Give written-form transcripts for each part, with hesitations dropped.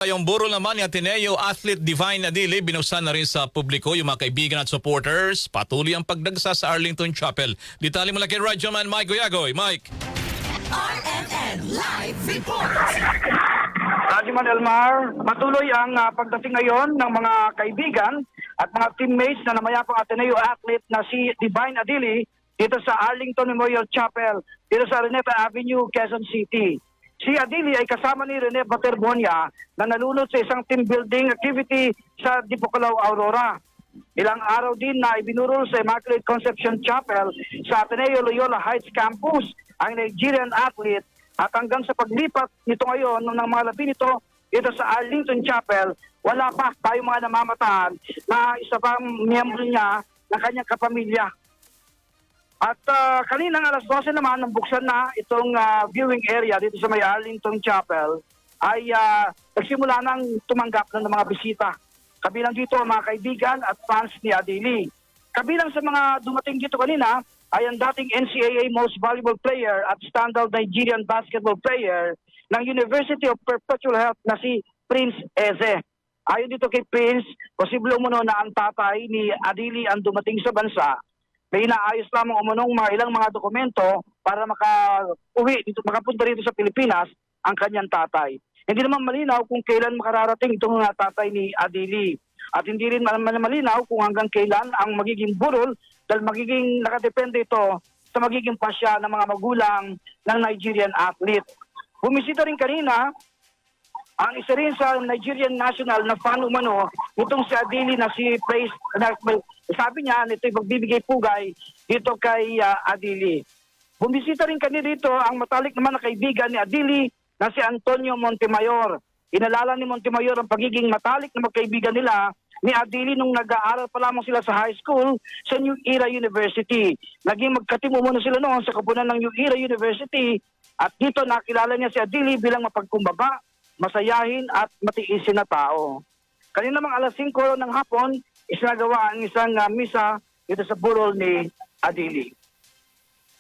Yung burol naman ni Ateneo athlete Divine Adili, binuksan na rin sa publiko yung mga kaibigan at supporters. Patuloy ang pagdagsa sa Arlington Chapel. Detalye mula kay Radyoman Mike Goyagoy. Mike. RMN Live Report. Radyoman Elmar, patuloy ang pagdating ngayon ng mga kaibigan at mga teammates na namayapang Ateneo athlete na si Divine Adili dito sa Arlington Memorial Chapel, dito sa Araneta Avenue, Quezon City. Si Adili ay kasama ni Rene Baterbonia na nalunod sa isang team building activity sa Dipocalaw, Aurora. Ilang araw din na ibinurol sa Immaculate Conception Chapel sa Ateneo Loyola Heights Campus ang Nigerian athlete at hanggang sa paglipat nito ngayon ng mga labi nito dito sa Arlington Chapel, wala pa tayong mga namamataan na isa pang miyembro niya ng kanyang kapamilya. At kaninang alas 12 naman, nang buksan na itong viewing area dito sa may Arlington Chapel, ay nagsimula nang tumanggap ng mga bisita. Kabilang dito ang mga kaibigan at fans ni Adili. Kabilang sa mga dumating dito kanina ay ang dating NCAA Most Valuable Player at Standout Nigerian Basketball Player ng University of Perpetual Health na si Prince Eze. Ayon dito kay Prince, posible umano na ang tatay ni Adili ang dumating sa bansa. May inaayos lamang umunong ilang mga dokumento para makapunta rito sa Pilipinas ang kanyang tatay. Hindi naman malinaw kung kailan makararating itong tatay ni Adili. At hindi rin malinaw kung hanggang kailan ang magiging burol dahil magiging nakadepende ito sa magiging pasya ng mga magulang ng Nigerian athlete. Bumisita rin kanina ang isa rin sa Nigerian national na fan umano, itong si Adili na si Praise, sabi niya, ito'y magbibigay pugay dito kay Adili. Bumisita rin kanina dito ang matalik naman na kaibigan ni Adili na si Antonio Montemayor. Inalala ni Montemayor ang pagiging matalik na magkaibigan nila ni Adili nung nag-aaral pa lamang sila sa high school sa New Era University. Naging magkatimo muna sila noon sa kapunan ng New Era University at dito nakilala niya si Adili bilang mapagkumbaba, masayahin at matiisin na tao. Kanina namang alas 5 ng hapon, isinagawa ang isang misa dito sa burol ni Adili.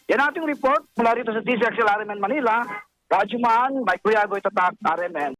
Yan ating report mula rito sa DCXL RMN Manila. Radyoman Mike Goyagoy, Tatak, RMN.